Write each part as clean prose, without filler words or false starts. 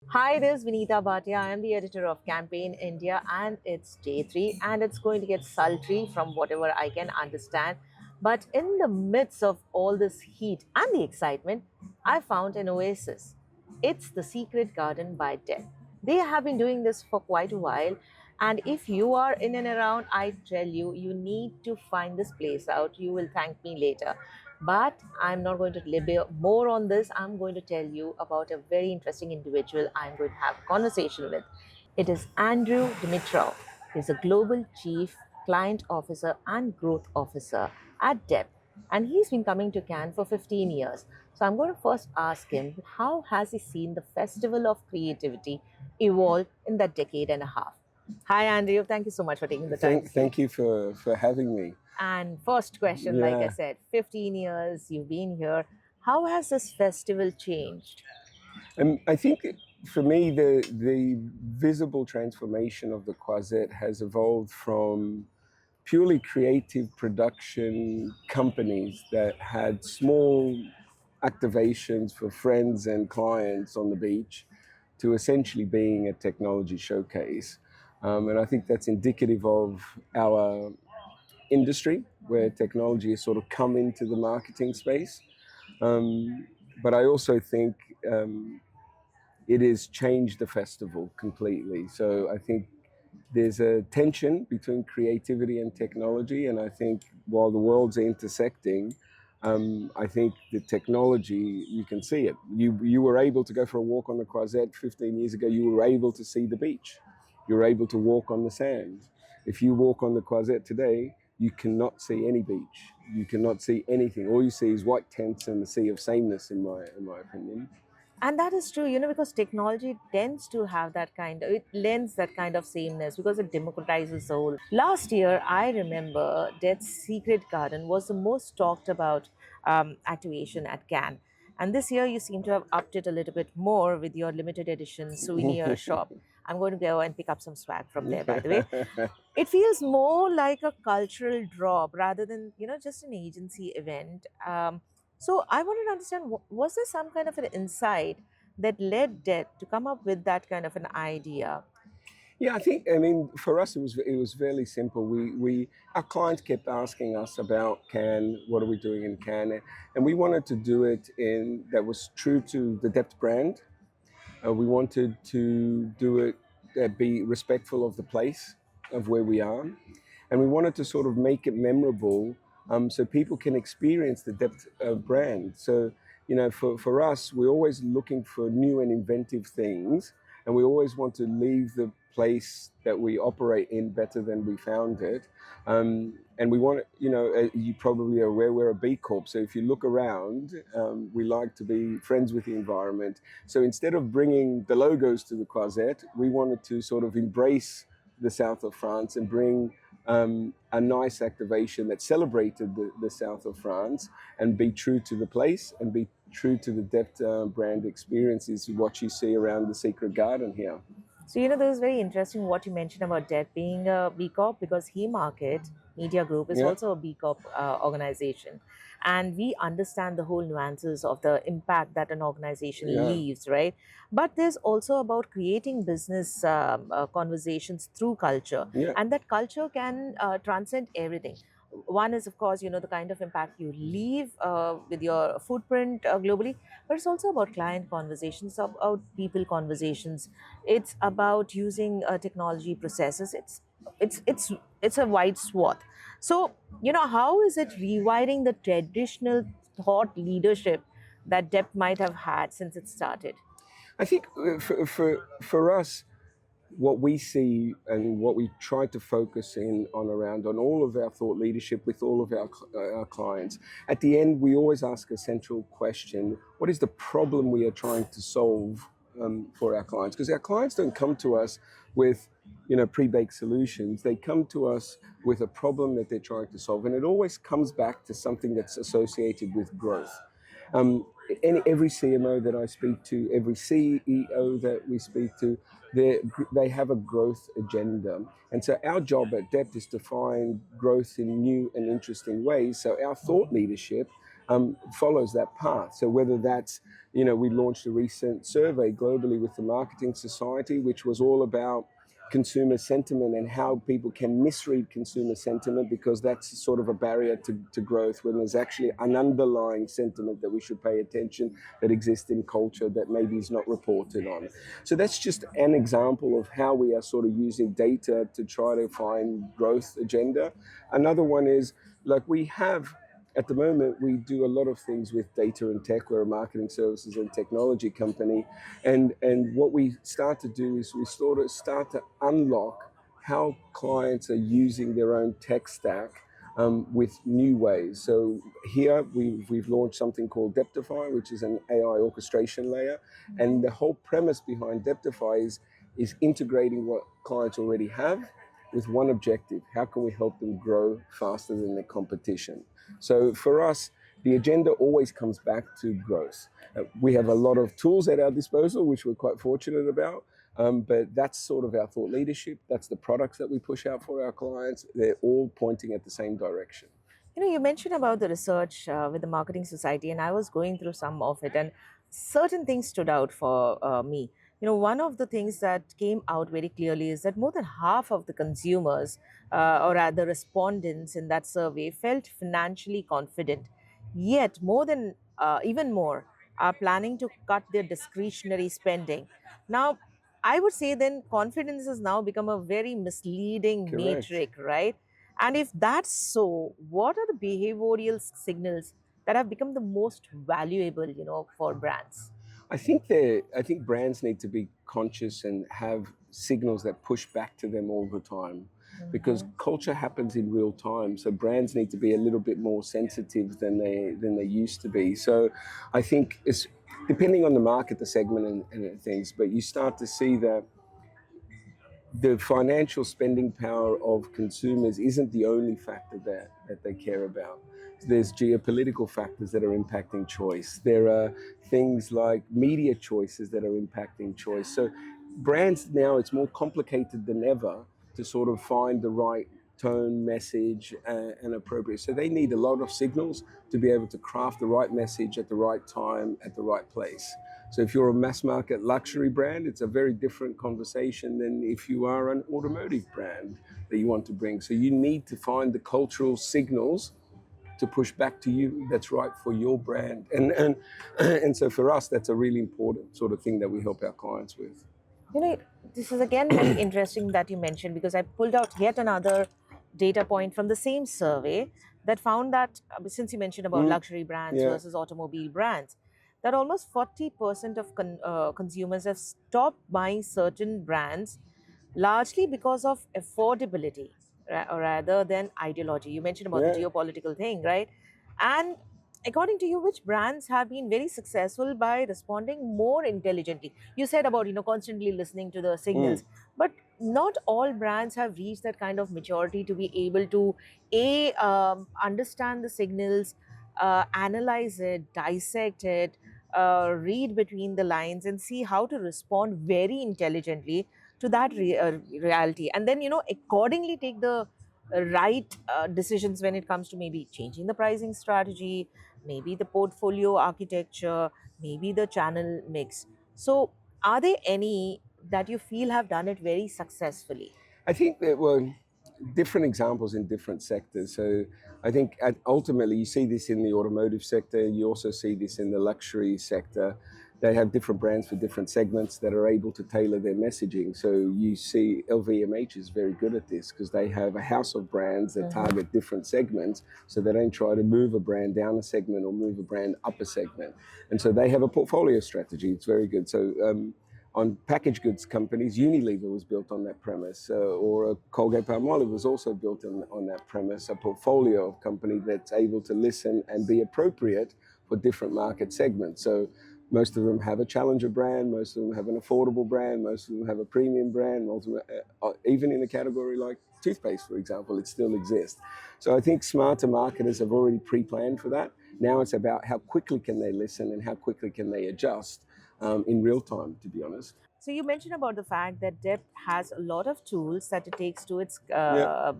Hi, this is Vinita Bhatia. I am the editor of Campaign India, and it's day three, and it's going to get sultry from whatever I can understand. But in the midst of all this heat and the excitement, I found an oasis. It's the Secret Garden by DEPT. They have been doing this for quite a while, and if you are in and around, I tell you, you need to find this place out. You will thank me later. But I'm not going to labor more on this. I'm going to tell you about a very interesting individual I'm going to have a conversation with. It is Andrew Dimitriou. He's a global chief client officer and growth officer at DEPT. And he's been coming to Cannes for 15 years. So I'm going to first ask him how has he seen the festival of creativity evolve in that decade and a half? Hi, Andrew. Thank you so much for taking the time. Thank you for having me. And first question, like I Yeah, said, 15 years you've been here. How has this festival changed? I think for me the visible transformation of the Croisette has evolved from purely creative production companies that had small activations for friends and clients on the beach to essentially being a technology showcase. And I think that's indicative of our industry where technology has sort of come into the marketing space. Um, but I also think it has changed the festival completely. So I think there's a tension between creativity and technology, and I think while the worlds are intersecting, I think the technology, you can see it. You were able to go for a walk on the Croisette 15 years ago. You were able to see the beach. You were able to walk on the sand. If you walk on the Croisette today, you cannot see any beach. You cannot see anything. All you see is white tents and the sea of sameness, in my opinion. And that is true, because technology tends to have that it lends that kind of sameness because it democratizes the whole. Last year, I remember Death's Secret Garden was the most talked about activation at Cannes. And this year, you seem to have upped it a little bit more with your limited edition souvenir shop. I'm going to go and pick up some swag from there, by the way. It feels more like a cultural drop rather than, just an agency event. So I wanted to understand, was there some kind of an insight that led Det to come up with that kind of an idea? Yeah, I mean, for us, it was fairly simple. We our clients kept asking us about Cannes, what are we doing in Cannes, and we wanted to do it in that was true to the DEPT brand. We wanted to do it be respectful of the place of where we are, and we wanted to sort of make it memorable, so people can experience the DEPT brand. So for us, we're always looking for new and inventive things, and we always want to leave the place that we operate in better than we found it. And we want, you probably are aware we're a B Corp. So if you look around, we like to be friends with the environment. So instead of bringing the logos to the Croisette, we wanted to sort of embrace the south of France and bring a nice activation that celebrated the south of France and be true to the place and be true to the DEPT brand experience is what you see around the Secret Garden here. So, this is very interesting what you mentioned about Det being a B Corp because He Market Media Group is Yeah, also a B Corp organization. And we understand the whole nuances of the impact that an organization yeah, leaves, right? But there's also about creating business conversations through culture. yeah. And that culture can transcend everything. One is, of course, the kind of impact you leave with your footprint globally, but it's also about client conversations, about people conversations. It's about using technology processes. It's a wide swath. So how is it rewiring the traditional thought leadership that Depth might have had since it started? I think for us, what we see and what we try to focus in on around on all of our thought leadership with all of our clients, at the end, we always ask a central question: what is the problem we are trying to solve for our clients? Because our clients don't come to us with pre-baked solutions. They come to us with a problem that they're trying to solve, and it always comes back to something that's associated with growth. Every CMO that I speak to, every CEO that we speak to, they have a growth agenda. And so our job at DEPT is to find growth in new and interesting ways. So our thought leadership follows that path. So whether that's, we launched a recent survey globally with the Marketing Society, which was all about consumer sentiment and how people can misread consumer sentiment, because that's sort of a barrier to growth, when there's actually an underlying sentiment that we should pay attention that exists in culture that maybe is not reported on. So that's just an example of how we are sort of using data to try to find growth agenda. Another one is, like, we have at the moment, we do a lot of things with data and tech. We're a marketing services and technology company. And what we start to do is we sort of start to unlock how clients are using their own tech stack with new ways. So here we've launched something called Depify, which is an AI orchestration layer. And the whole premise behind Depify is integrating what clients already have with one objective: how can we help them grow faster than their competition? So for us, the agenda always comes back to growth. We have a lot of tools at our disposal, which we're quite fortunate about, but that's sort of our thought leadership. That's the products that we push out for our clients. They're all pointing at the same direction. You mentioned about the research with the Marketing Society, and I was going through some of it, and certain things stood out for me. One of the things that came out very clearly is that more than half of the consumers, or rather respondents in that survey, felt financially confident. Yet, more than even more, are planning to cut their discretionary spending. Now, I would say then confidence has now become a very misleading Correct. metric, right? And if that's so, what are the behavioral signals that have become the most valuable, for brands? I think brands need to be conscious and have signals that push back to them all the time, because Mhm. culture happens in real time. So brands need to be a little bit more sensitive than they used to be. So I think it's depending on the market, the segment, and things. But you start to see that the financial spending power of consumers isn't the only factor that they care about. There's geopolitical factors that are impacting choice. There are things like media choices that are impacting choice. So brands now, it's more complicated than ever to sort of find the right tone, message, and appropriate. So they need a lot of signals to be able to craft the right message at the right time, at the right place. So if you're a mass market luxury brand, it's a very different conversation than if you are an automotive brand that you want to bring. So you need to find the cultural signals to push back to you that's right for your brand. And so for us, that's a really important sort of thing that we help our clients with. You know, this is again very interesting that you mentioned, because I pulled out yet another data point from the same survey that found that, since you mentioned about Mm, luxury brands yeah, versus automobile brands, that almost 40% of consumers have stopped buying certain brands largely because of affordability, or rather than ideology. You mentioned about the yeah. geopolitical thing, right? And according to you, which brands have been very successful by responding more intelligently? You said about, constantly listening to the Mm. signals, but not all brands have reached that kind of maturity to be able to understand the signals, analyze it, dissect it, read between the lines, and see how to respond very intelligently to that reality, and then accordingly take the right decisions when it comes to maybe changing the pricing strategy, maybe the portfolio architecture, maybe the channel mix. So are there any that you feel have done it very successfully? I think there were different examples in different sectors. So I think ultimately you see this in the automotive sector. You also see this in the luxury sector. They have different brands for different segments that are able to tailor their messaging. So you see LVMH is very good at this because they have a house of brands that Mhm. target different segments. So they don't try to move a brand down a segment or move a brand up a segment. And so they have a portfolio strategy. It's very good. So on packaged goods companies, Unilever was built on that premise, or a Colgate-Palmolive was also built on that premise, a portfolio of company that's able to listen and be appropriate for different market segments. So most of them have a challenger brand, most of them have an affordable brand, most of them have a premium brand, even in a category like toothpaste, for example, it still exists. So I think smarter marketers have already pre-planned for that. Now it's about how quickly can they listen and how quickly can they adjust in real time, to be honest. So you mentioned about the fact that DEPT has a lot of tools that it takes to its Yeah.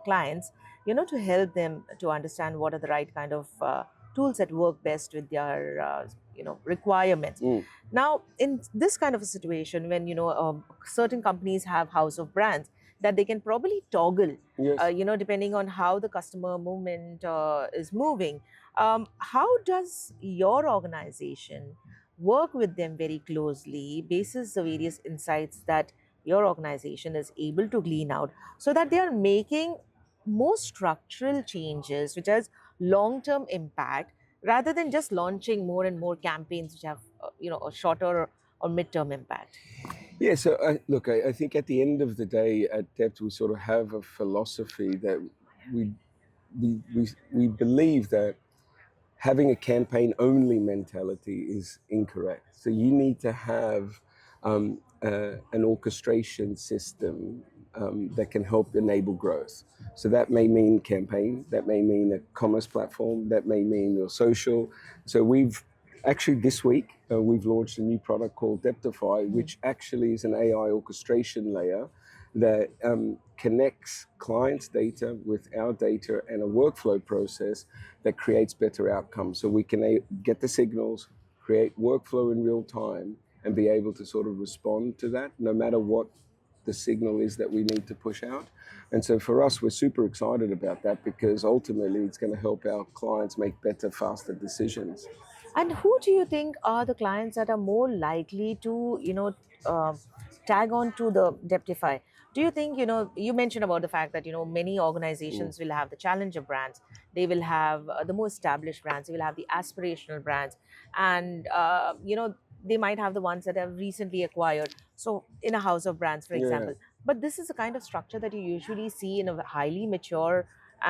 clients, to help them to understand what are the right kind of tools that work best with their requirements. Mm. Now, in this kind of a situation, when certain companies have house of brands that they can probably toggle, Yes. depending on how the customer movement is moving. How does your organization work with them very closely, basis the various insights that your organization is able to glean out, so that they are making more structural changes which has long term impact, rather than just launching more and more campaigns which have a shorter or mid-term impact? Yeah, so look, I think at the end of the day, at DEPT, we sort of have a philosophy that we we believe that having a campaign only mentality is incorrect. So you need to have an orchestration system that can help enable growth. So that may mean campaign, that may mean a commerce platform, that may mean your social. So we've actually this week we've launched a new product called Depify, which actually is an AI orchestration layer that connects clients' data with our data and a workflow process that creates better outcomes. So we can get the signals, create workflow in real time, and be able to sort of respond to that no matter what the signal is that we need to push out. And so for us, we're super excited about that because ultimately it's going to help our clients make better, faster decisions. And who do you think are the clients that are more likely to, uh, tag on to the Deptify? Do you think, you mentioned about the fact that, many Mm. organizations will have the challenger brands, they will have the more established brands, they will have the aspirational brands, and, they might have the ones that have recently acquired. So, in a house of brands, for Yeah. example. But this is the kind of structure that you usually see in a highly mature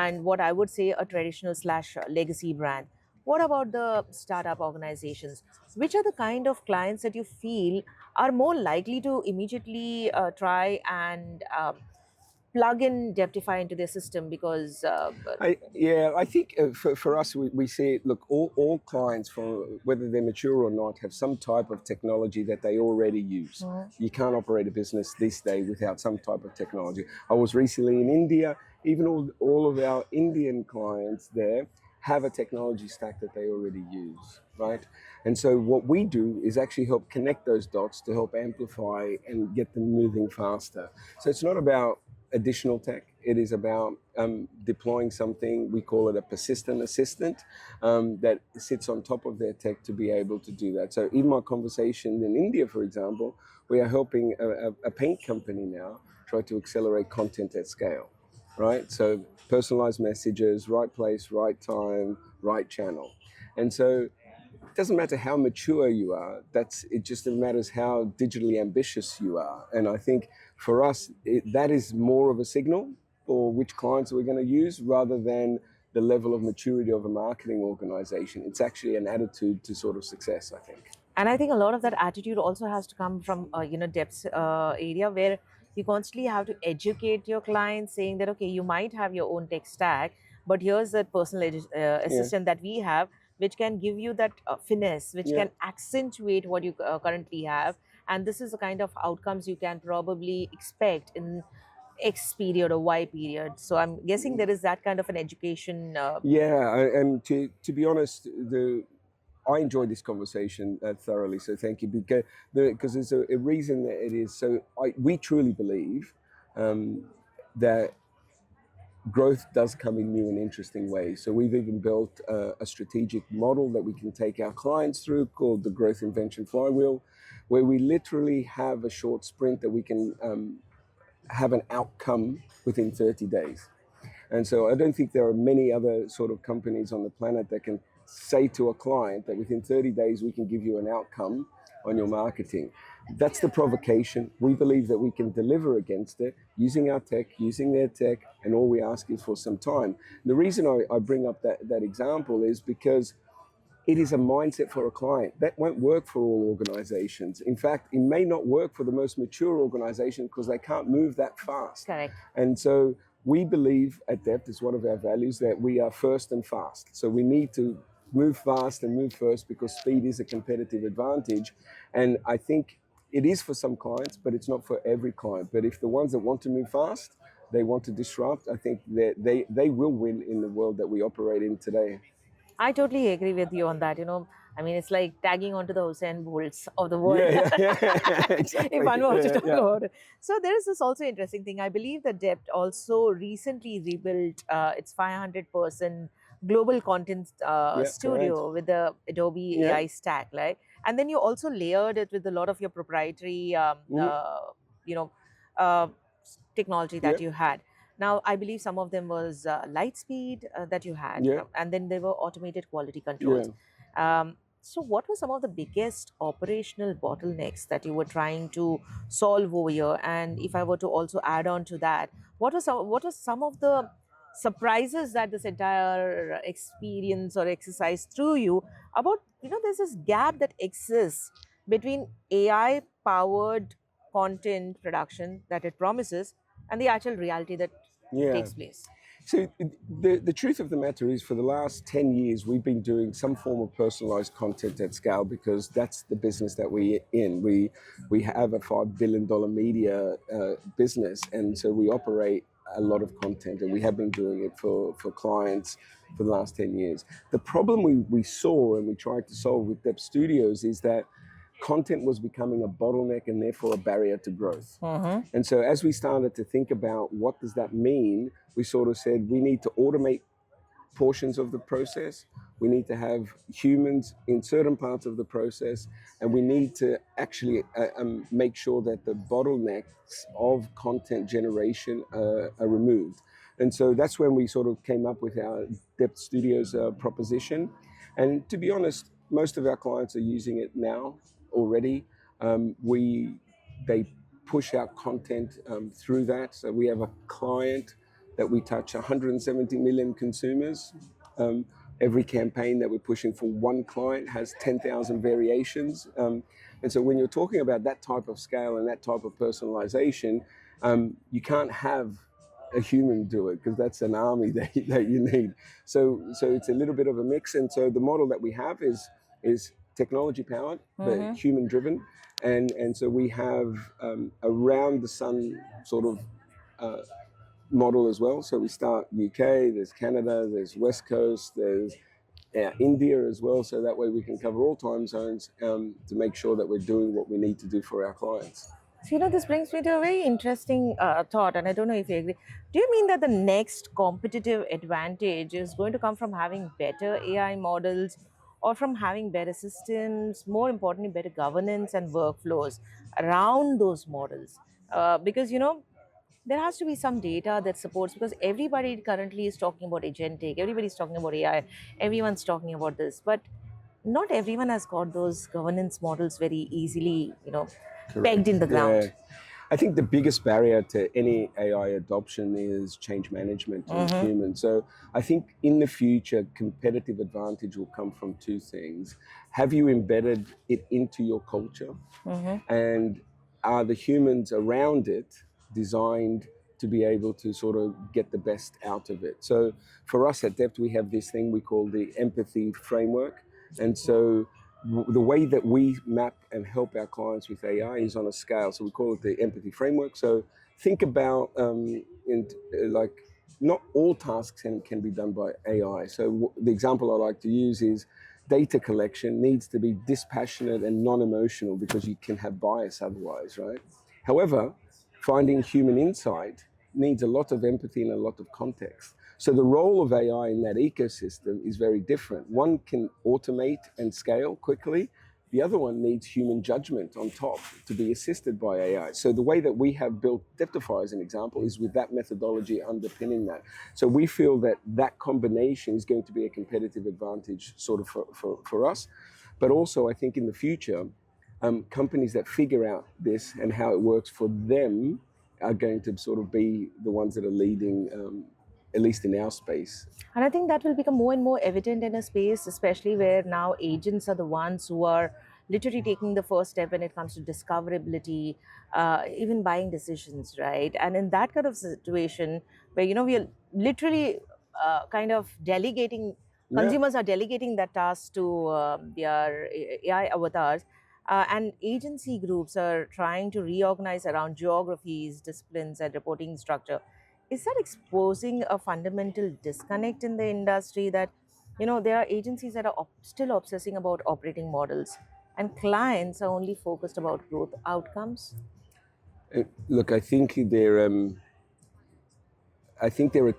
and what I would say a traditional slash legacy brand. What about the startup organizations? Which are the kind of clients that you feel are more likely to immediately try and plug in Deptify into their system? Because I think for us, we see it. Look, all clients, from whether they're mature or not, have some type of technology that they already use. Mhm. You can't operate a business this day without some type of technology. I was recently in India. Even all of our Indian clients there have a technology stack that they already use, right? And so what we do is actually help connect those dots to help amplify and get them moving faster. So it's not about additional tech. It is about deploying something, we call it a persistent assistant, that sits on top of their tech to be able to do that. So in my conversation in India, for example, we are helping a paint company now try to accelerate content at scale, right? So personalized messages, right place, right time, right channel. And so it doesn't matter how mature you are. It just matters how digitally ambitious you are. And I think for us, that is more of a signal for which clients we're going to use rather than the level of maturity of a marketing organization. It's actually an attitude to sort of success, I think. And I think a lot of that attitude also has to come from depth area, where you constantly have to educate your clients, saying that okay, you might have your own tech stack, but here's that personal Yeah, assistant that we have, which can give you that finesse, which yeah. can accentuate what you currently have, and this is the kind of outcomes you can probably expect in X period or Y period. So I'm guessing there is that kind of an education. Yeah, and to be honest, I enjoyed this conversation thoroughly. So thank you, because there's a reason that it is. So we truly believe um, that growth does come in new and interesting ways. So we've even built a strategic model that we can take our clients through called the Growth Invention Flywheel, where we literally have a short sprint that we can have an outcome within 30 days. And so I don't think there are many other sort of companies on the planet that can say to a client that within 30 days we can give you an outcome on your marketing. That's the provocation. We believe that we can deliver against it using our tech, using their tech, and all we ask is for some time. The reason I bring up that example is because it is a mindset for a client. That won't work for all organizations. In fact, it may not work for the most mature organization because they can't move that fast. Correct. And so we believe at DEPT, is one of our values, that we are first and fast. So we need to move fast and move first because speed is a competitive advantage. And I think it is for some clients, but it's not for every client. But if the ones that want to move fast, they want to disrupt, I think that they will win in the world that we operate in today. I totally agree with you on that. I mean, it's like tagging onto the Hussein Bolts of the world, Yeah, yeah, if exactly. one were to Yeah, talk yeah, about it. So there is this also interesting thing. I believe that DEPT also recently rebuilt its 500-person global content yeah, correct. studio with the Adobe Yeah. AI stack, right? And then you also layered it with a lot of your proprietary, Mhm. you know, uh, technology that Yeah, you had. Now, I believe some of them was light speed that you had, yeah, and then there were automated quality yeah. controls. So, what were some of the biggest operational bottlenecks that you were trying to solve over here? And if I were to also add on to that, what was some of the surprises that this entire experience or exercise threw you about? There's this gap that exists between AI powered content production that it promises and the actual reality that Yeah. takes place. So the truth of the matter is, for the last 10 years, we've been doing some form of personalized content at scale because that's the business that we're in. We have a $5 billion media business, and so we operate a lot of content, and we have been doing it for clients for the last 10 years. The problem we saw and we tried to solve with Dep Studios is that content was becoming a bottleneck and therefore a barrier to growth. Mm-hmm. And so as we started to think about what does that mean, we sort of said we need to automate portions of the process. We need to have humans in certain parts of the process, and we need to actually make sure that the bottlenecks of content generation are removed. And so that's when we sort of came up with our Depth Studios proposition. And to be honest, most of our clients are using it now already. We They push out content through that. So we have a client that we touch 170 million consumers. Um, every campaign that we're pushing for one client has 10,000 variations. And so when you're talking about that type of scale and that type of personalization, you can't have a human do it because that's an army that you need. So it's a little bit of a mix. And so the model that we have is technology powered, but Mm-hmm. human driven. And so we have around the sun sort of model as well. So we start UK, there's Canada, there's West Coast, there's India as well. So that way we can cover all time zones to make sure that we're doing what we need to do for our clients. So, this brings me to a very interesting thought, and I don't know if you agree. Do you mean that the next competitive advantage is going to come from having better AI models or from having better systems, more importantly, better governance and workflows around those models? Because, there has to be some data that supports, because everybody currently is talking about agentic, everybody's talking about AI, everyone's talking about this, but not everyone has got those governance models very easily, pegged in Correct. the ground. Yeah. I think the biggest barrier to any AI adoption is change management and Mm-hmm. human. So I think in the future, competitive advantage will come from two things. Have you embedded it into your culture? Mm-hmm. And are the humans around it designed to be able to sort of get the best out of it? So for us at Depth, we have this thing we call the empathy framework. And so the way that we map and help our clients with AI is on a scale. So we call it the empathy framework. So think about like not all tasks can be done by AI. So the example I like to use is data collection needs to be dispassionate and non-emotional because you can have bias otherwise, right? However, finding human insight needs a lot of empathy and a lot of context. So the role of AI in that ecosystem is very different. One can automate and scale quickly. The other one needs human judgment on top to be assisted by AI. So the way that we have built Deptify, as an example, is with that methodology underpinning that. So we feel that that combination is going to be a competitive advantage sort of for us. But also, I think in the future, companies that figure out this and how it works for them are going to sort of be the ones that are leading, at least in our space. And I think that will become more and more evident in a space, especially where now agents are the ones who are literally taking the first step when it comes to discoverability, even buying decisions, right? And in that kind of situation, where we are literally kind of delegating, Yeah, consumers are delegating that task to their AI avatars. And agency groups are trying to reorganize around geographies, disciplines, and reporting structure. Is that exposing a fundamental disconnect in the industry that There are agencies that are still obsessing about operating models, and clients are only focused about growth outcomes. Look, I think there are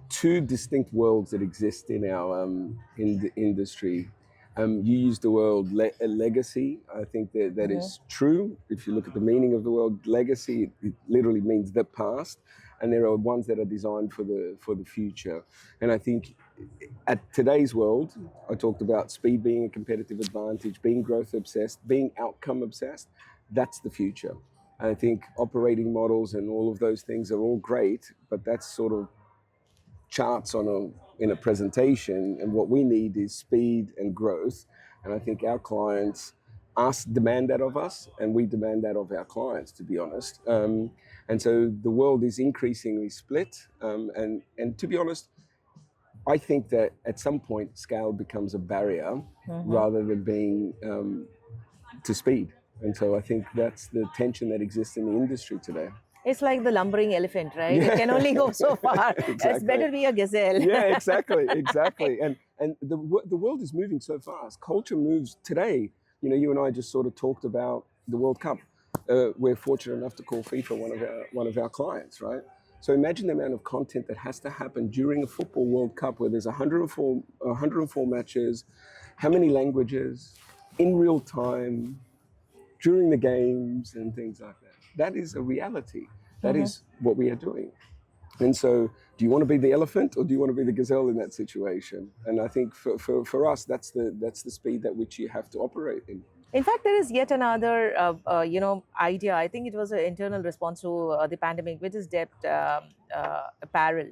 two distinct worlds that exist in our in the industry. You use the word legacy. I think that is true. If you look at the meaning of the word legacy, it literally means the past, and there are ones that are designed for the future. And I think at today's world, I talked about speed being a competitive advantage, being growth obsessed, being outcome obsessed. That's the future. I think operating models and all of those things are all great, but that's sort of charts in a presentation. And what we need is speed and growth. And I think our clients demand that of us, and we demand that of our clients, to be honest. And so the world is increasingly split. And to be honest, I think that at some point scale becomes a barrier rather than being to speed. And so I think that's the tension that exists in the industry today. It's like the lumbering elephant, right? It can only go so far. Exactly. It's better be a gazelle. Yeah, exactly. And the world is moving so fast. Culture moves today. You and I just sort of talked about the World Cup. We're fortunate enough to call FIFA one of our clients, right? So imagine the amount of content that has to happen during a football World Cup where there's 104 matches, how many languages, in real time, during the games and things like that. That is a reality. That is what we are doing. And so do you want to be the elephant or do you want to be the gazelle in that situation? And I think for us, that's the speed at which you have to operate in. In fact, there is yet another, idea. I think it was an internal response to the pandemic, which is DEPT Apparel,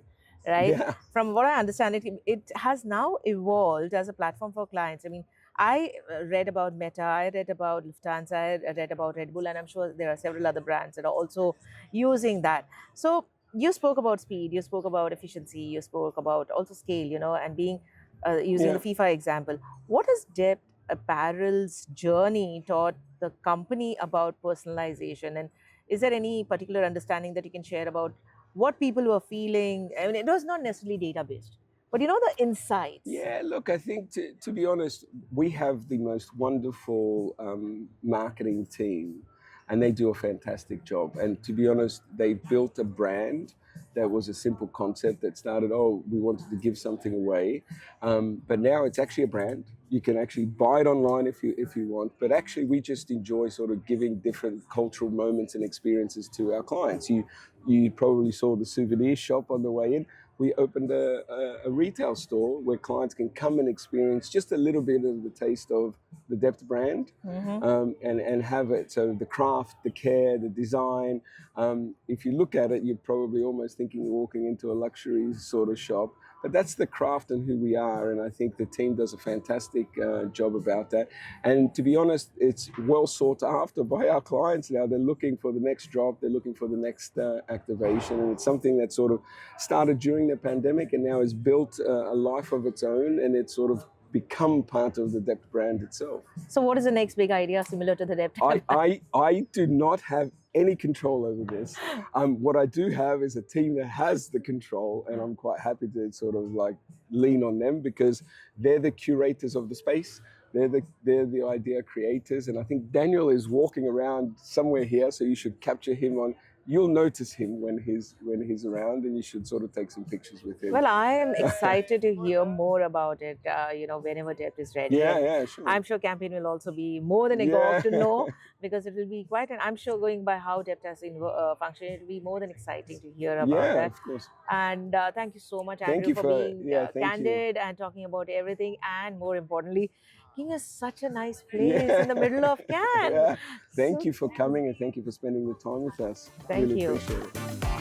right? Yeah. From what I understand, it has now evolved as a platform for clients. I mean, I read about Meta, I read about Lufthansa, I read about Red Bull, and I'm sure there are several other brands that are also using that. So you spoke about speed, you spoke about efficiency, you spoke about also scale, and being using the FIFA example. What has DEPT Apparel's journey taught the company about personalization? And is there any particular understanding that you can share about what people were feeling? I mean, it was not necessarily data based, but the insights. Yeah, look, I think to be honest, we have the most wonderful marketing team, and they do a fantastic job. And to be honest, they built a brand that was a simple concept that started, we wanted to give something away. But now it's actually a brand. You can actually buy it online if you want. But actually, we just enjoy sort of giving different cultural moments and experiences to our clients. You probably saw the souvenir shop on the way in. We opened a retail store where clients can come and experience just a little bit of the taste of the DEPT brand and have it. So the craft, the care, the design. If you look at it, you're probably almost thinking you're walking into a luxury sort of shop. But that's the craft and who we are. And I think the team does a fantastic job about that. And to be honest, it's well sought after by our clients now. They're looking for the next drop. They're looking for the next activation. And it's something that sort of started during the pandemic and now has built a life of its own. And it's sort of become part of the DEPT brand itself. So what is the next big idea similar to the DEPT? I do not have any control over this. What I do have is a team that has the control, and I'm quite happy to sort of like lean on them because they're the curators of the space. They're the idea creators, and I think Daniel is walking around somewhere here, so you should capture him on. You'll notice him when he's around, and you should sort of take some pictures with him. Well, I am excited to hear more about it. Whenever DEPT is ready. Yeah, sure. I'm sure campaign will also be more than agog to know because it will be quite. And I'm sure going by how DEPT has functioned, it will be more than exciting to hear about that. Yeah, of course. And thank you so much, Andrew, for being candid and talking about everything, and more importantly, giving us such a nice place in the middle of Cannes. Thank you for coming, and thank you for spending the time with us. Thank you. Appreciate it.